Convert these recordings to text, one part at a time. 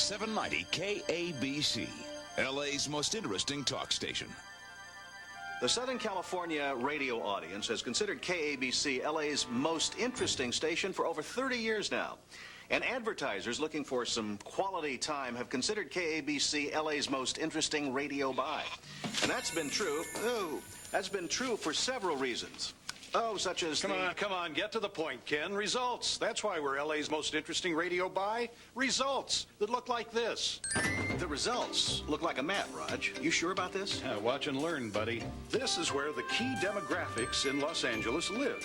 790 KABC, LA's most interesting talk station. The Southern California radio audience has considered KABC LA's most interesting station for over 30 years now. And advertisers looking for some quality time have considered KABC LA's most interesting radio buy. And that's been true, for several reasons. Such as Come on, get to the point, Ken. Results. That's why we're LA's most interesting radio buy. Results that look like this. The results look like a map, Raj. You sure about this? Watch and learn, buddy. This is where the key demographics in Los Angeles live.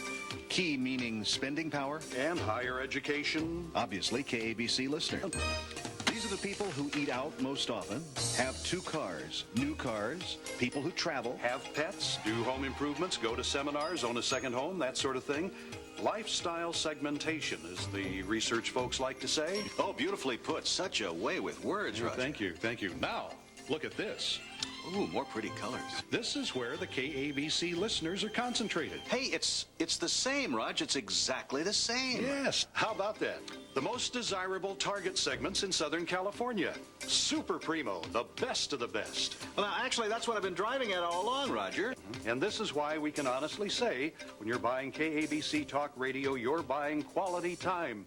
Key meaning spending power? And higher education. Obviously, KABC listener. These are the people who eat out most often, have 2 cars, new cars, people who travel, Have pets, do home improvements, go to seminars, own a second home, that sort of thing. Lifestyle segmentation, as the research folks like to say. Oh, beautifully put. Such a way with words, Raj. Thank you. Now, look at this. Ooh, more pretty colors. This is where the KABC listeners are concentrated. Hey, it's the same, Raj. It's exactly the same. Yes, how about that? The most desirable target segments in Southern California. Super primo, the best of the best. Well, now, actually, that's what I've been driving at all along, Roger. And this is why we can honestly say, when you're buying KABC Talk Radio, you're buying quality time.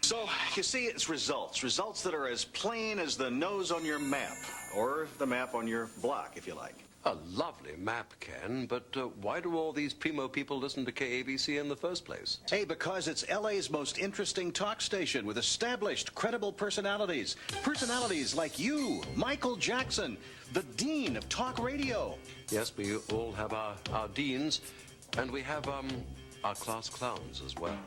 So, you see, it's results. Results that are as plain as the nose on your map, or the map on your block, if you like. A lovely map, Ken, but why do all these primo people listen to KABC in the first place? Hey, because it's LA's most interesting talk station with established, credible personalities. Personalities like you, Michael Jackson, the dean of talk radio. Yes, we all have our deans, and we have our class clowns as well.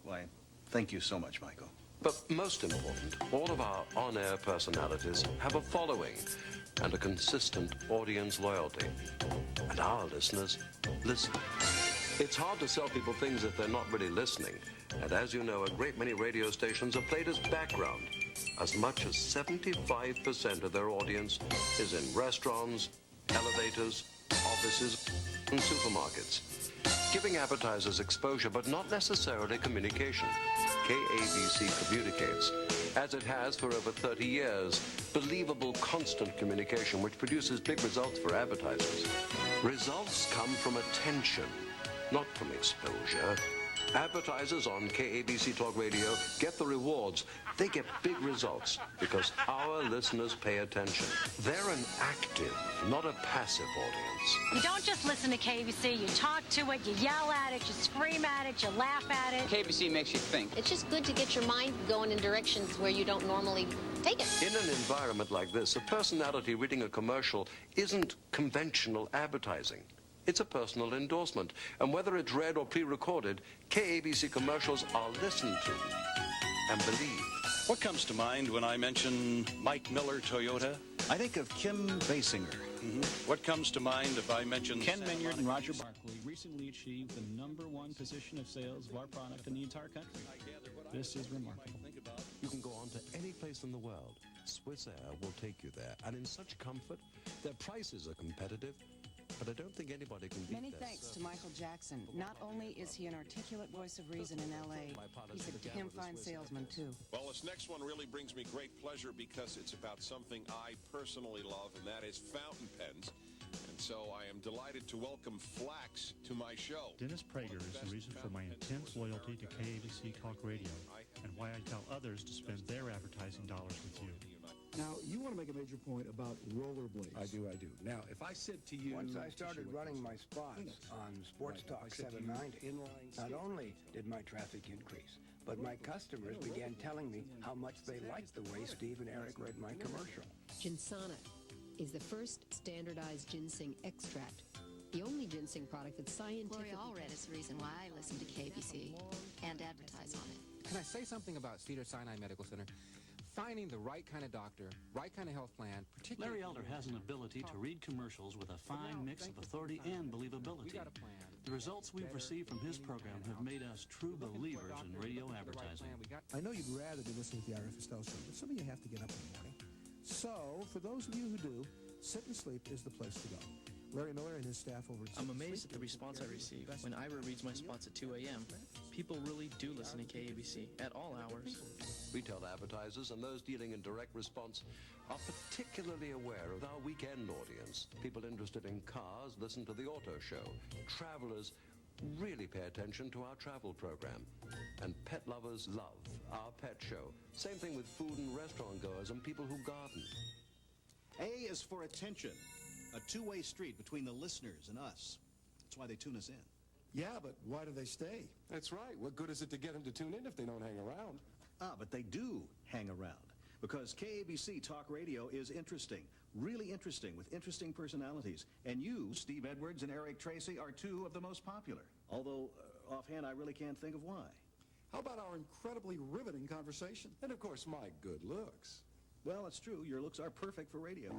Why, thank you so much, Michael. But most important, all of our on-air personalities have a following and a consistent audience loyalty. And our listeners listen. It's hard to sell people things if they're not really listening. And as you know, a great many radio stations are played as background. As much as 75% of their audience is in restaurants, elevators, offices, and supermarkets. Giving advertisers exposure, but not necessarily communication. KABC communicates, as it has for over 30 years, believable, constant communication which produces big results for advertisers. Results come from attention, not from exposure. Advertisers on KABC Talk Radio get the rewards. They get big results because our listeners pay attention. They're an active, not a passive audience. You don't just listen to KBC, you talk to it, you yell at it, you scream at it, you laugh at it. KBC makes you think. It's just good to get your mind going in directions where you don't normally take it. In an environment like this, a personality reading a commercial isn't conventional advertising. It's a personal endorsement. And whether it's read or pre-recorded, KABC commercials are listened to and believed. What comes to mind when I mention Mike Miller Toyota? I think of Kim Basinger. What comes to mind if I mention Ken Minyard and Roger Barkley recently achieved the #1 position of sales of our product in the entire country. This is remarkable. You can go on to any place in the world. Swiss Air will take you there. And in such comfort, their prices are competitive. But I don't think anybody can beat Many this. thanks to Michael Jackson. Not only is he an articulate voice of reason in L.A., he's a damn fine salesman, too. Well, this next one really brings me great pleasure because it's about something I personally love, and that is fountain pens. And so I am delighted to welcome Flax to my show. Dennis Prager is the reason for my intense loyalty to KABC Talk Radio and why I tell others to spend their advertising dollars with you. Now, you want to make a major point about rollerblades. I do. Now, if I said to you... Once I started running my spots on Sports Talk 790, not only did my traffic increase, but my customers began telling me how much they liked the way Steve and Eric read my commercial. Ginsana is the first standardized ginseng extract, the only ginseng product that's scientific. Gloria Allred is the reason why I listen to KBC and advertise on it. Can I say something about Cedars-Sinai Medical Center? Finding the right kind of doctor, right kind of health plan, particularly... Larry Elder has an ability to read commercials with a fine mix of authority and believability. The results we've received from his program have made us true believers in radio advertising. I know you'd rather be listening to the Ira Costello show, but some of you have to get up in the morning. So, for those of you who do, Sit and Sleep is the place to go. Larry Miller and his staff over at I'm amazed at the response I receive when Ira reads my spots at 2 a.m. People really do listen to KABC at all hours. Retail advertisers and those dealing in direct response are particularly aware of our weekend audience. People interested in cars listen to the auto show. Travelers really pay attention to our travel program. And pet lovers love our pet show. Same thing with food and restaurant goers and people who garden. A is for attention, a two-way street between the listeners and us. That's why they tune us in. Yeah, but why do they stay? That's right. What good is it to get them to tune in if they don't hang around? But they do hang around, because KABC Talk Radio is interesting, really interesting, with interesting personalities. And you, Steve Edwards and Eric Tracy, are two of the most popular. Although, offhand, I really can't think of why. How about our incredibly riveting conversation? And, of course, my good looks. Well, it's true. Your looks are perfect for radio.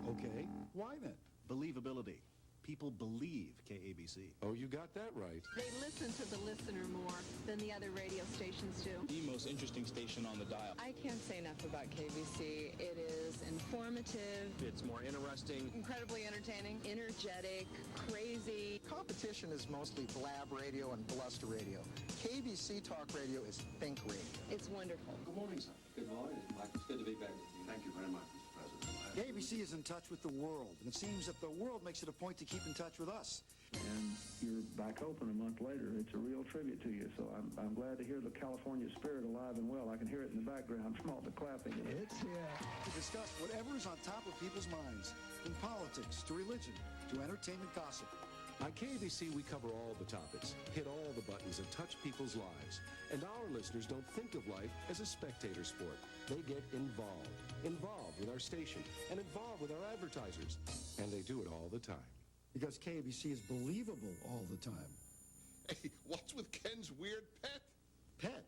Okay. Why then? Believability. People believe KABC. Oh, you got that right. They listen to the listener more than the other radio stations do. The most interesting station on the dial. I can't say enough about KBC. It is informative. It's more interesting. Incredibly entertaining. Energetic. Crazy. Competition is mostly blab radio and bluster radio. KBC Talk Radio is think radio. It's wonderful. Good morning, sir. Good morning, Mike. It's good to be back with you. Thank you very much, Mr. President. KABC is in touch with the world, and it seems that the world makes it a point to keep in touch with us. And you're back open a month later. It's a real tribute to you, so I'm glad to hear the California spirit alive and well. I can hear it in the background from all the clapping. It's here to discuss whatever is on top of people's minds, from politics to religion to entertainment gossip. On KABC, we cover all the topics, hit all the buttons, and touch people's lives. And our listeners don't think of life as a spectator sport. They get involved with our station, and involved with our advertisers. And they do it all the time. Because KABC is believable all the time. Hey, what's with Ken's weird pet? Pet?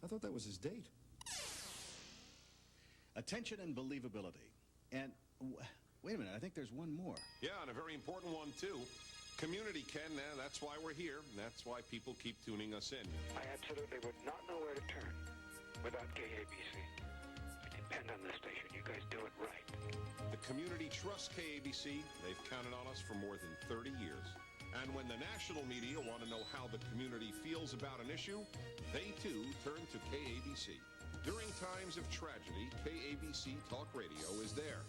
I thought that was his date. Attention and believability. And, wait a minute, I think there's one more. Yeah, and a very important one, too. Community, Ken. That's why we're here. And that's why people keep tuning us in. I absolutely would not know where to turn without KABC. I depend on this station. You guys do it right. The community trusts KABC. They've counted on us for more than 30 years. And when the national media want to know how the community feels about an issue, they, too, turn to KABC. During times of tragedy, KABC Talk Radio is there,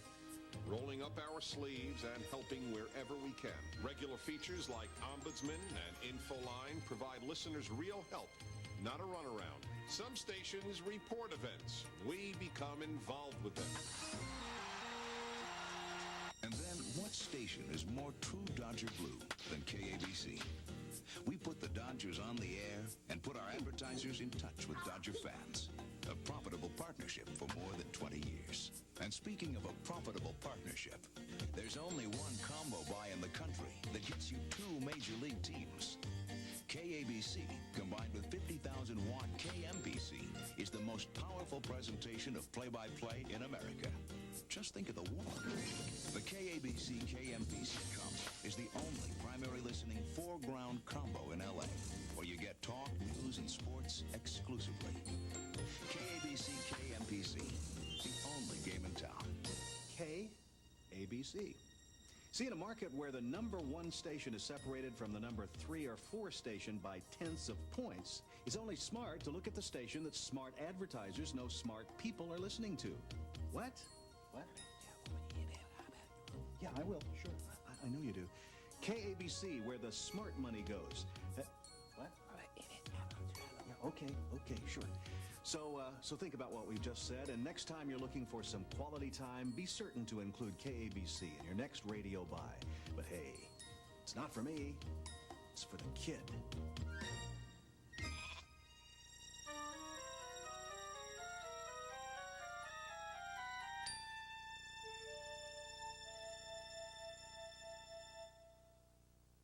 rolling up our sleeves and helping wherever we can. Regular features like Ombudsman and Infoline provide listeners real help, not a runaround. Some stations report events. We become involved with them. And then, what station is more true Dodger blue than KABC? We put the Dodgers on the air and put our advertisers in touch with Dodger fans. A profitable partnership for more than 20 years. And speaking of a profitable partnership, there's only one combo buy in the country that gets you two major league teams. KABC, combined with 50,000-watt KMPC, is the most powerful presentation of play-by-play in America. Just think of the war. The KABC KMPC combo is the only primary listening four-ground combo in L.A., where you get talk, news, and sports exclusively. KABC KMPC, the only game in town. KABC. See, in a market where the number one station is separated from the number 3 or 4 station by tenths of points, it's only smart to look at the station that smart advertisers know smart people are listening to. What? What? Yeah, I will. Sure. I know you do. KABC, where the smart money goes. What? Yeah, okay, sure. So think about what we've just said, and next time you're looking for some quality time, be certain to include KABC in your next radio buy. But hey, it's not for me. It's for the kid.